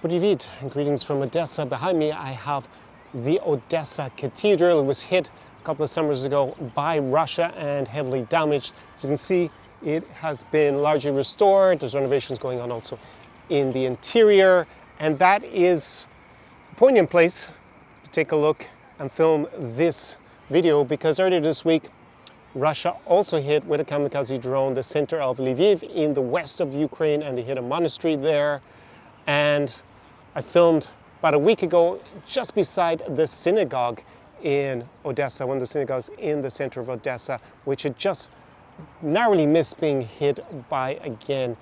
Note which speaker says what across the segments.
Speaker 1: Привет and greetings from Odessa. Behind me I have the Odessa Cathedral. It was hit a couple of summers ago by Russia and heavily damaged. As you can see, it has been largely restored. There's renovations going on also in the interior, and that is a poignant place to take a look and film this video, because earlier this week Russia also hit with a kamikaze drone the center of Lviv in the west of Ukraine, and they hit a monastery there. And I filmed about a week ago just beside the synagogue in Odessa, one of the synagogues in the center of Odessa, which had just narrowly missed being hit by, again,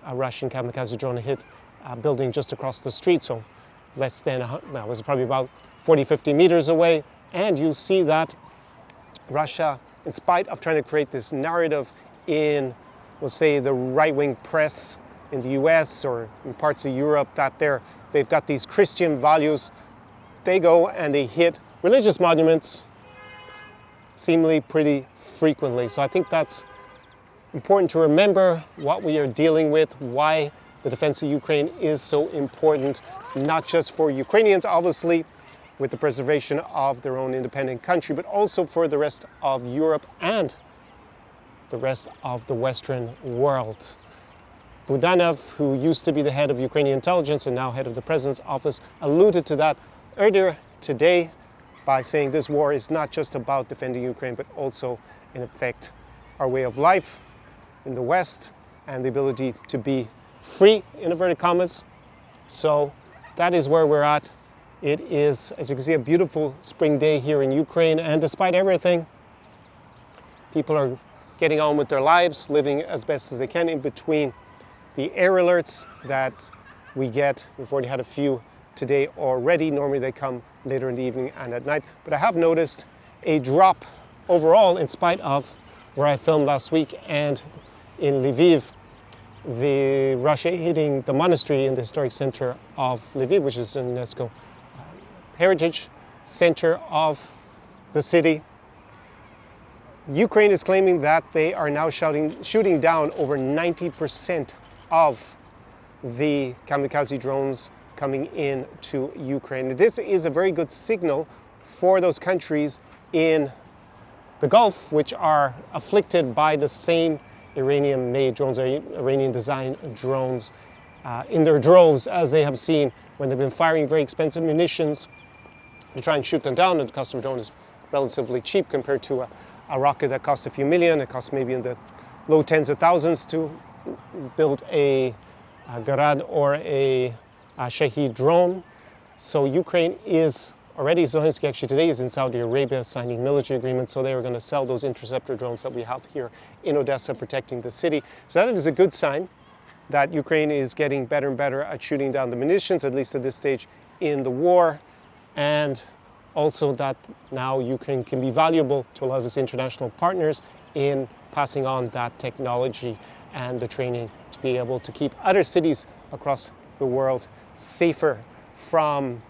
Speaker 1: a Russian kamikaze drone. It hit a building just across the street, so less than, well, it was probably about 40, 50 meters away. And you see that Russia, in spite of trying to create this narrative in, we'll say, the right-wing press in the US or in parts of Europe, that they've got these Christian values, they go and they hit religious monuments seemingly pretty frequently. So I think that's important to remember what we are dealing with, why the defense of Ukraine is so important, not just for Ukrainians, obviously, with the preservation of their own independent country, but also for the rest of Europe and the rest of the Western world. Budanov, who used to be the head of Ukrainian intelligence and now head of the president's office, alluded to that earlier today by saying this war is not just about defending Ukraine, but also, in effect, our way of life in the West and the ability to be free, in inverted commas. So that is where we're at. It is, as you can see, a beautiful spring day here in Ukraine, and despite everything, people are getting on with their lives, living as best as they can in between the air alerts that we get. We've already had a few today already. Normally they come later in the evening and at night. But I have noticed a drop overall, in spite of where I filmed last week and in Lviv, the Russia hitting the monastery in the historic center of Lviv, which is an UNESCO heritage center of the city. Ukraine is claiming that they are now shooting down over 90% of the kamikaze drones coming in to Ukraine. This is a very good signal for those countries in the Gulf, which are afflicted by the same Iranian-made drones, or Iranian-designed drones in their droves, as they have seen when they've been firing very expensive munitions to try and shoot them down. And the cost of a drone is relatively cheap compared to a rocket that costs a few million. It costs maybe in the low tens of thousands to build a Grad or a Shahed drone. So Ukraine is already, Zelensky actually today is in Saudi Arabia signing military agreements, so they are going to sell those interceptor drones that we have here in Odessa protecting the city. So that is a good sign that Ukraine is getting better and better at shooting down the munitions, at least at this stage in the war, and also that now Ukraine can be valuable to a lot of its international partners in passing on that technology and the training to be able to keep other cities across the world safer from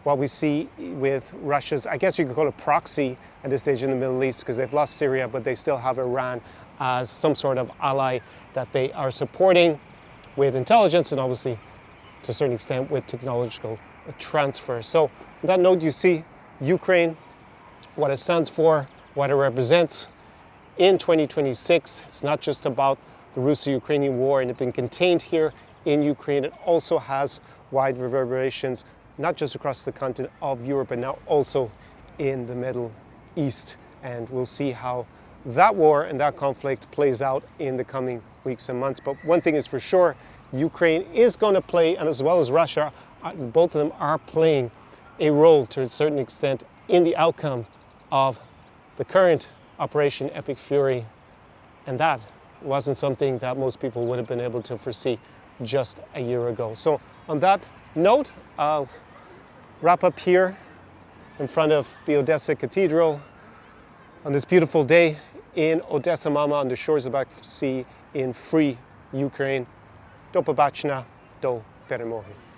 Speaker 1: what we see with Russia's, I guess you could call it proxy at this stage in the Middle East, because they've lost Syria, but they still have Iran as some sort of ally that they are supporting with intelligence and obviously to a certain extent with technological transfer. So on that note, you see Ukraine, what it stands for, what it represents in 2026. It's not just about the Russo-Ukrainian war and it being contained here in Ukraine. It also has wide reverberations, not just across the continent of Europe, but now also in the Middle East. And we'll see how that war and that conflict plays out in the coming weeks and months. But one thing is for sure, Ukraine is going to play, and as well as Russia, both of them are playing a role to a certain extent in the outcome of the current Operation Epic Fury. And that wasn't something that most people would have been able to foresee just a year ago. So on that note, I'll wrap up here in front of the Odessa Cathedral on this beautiful day in Odessa Mama on the shores of the Black Sea in free Ukraine. Do pobачення, до перемоги.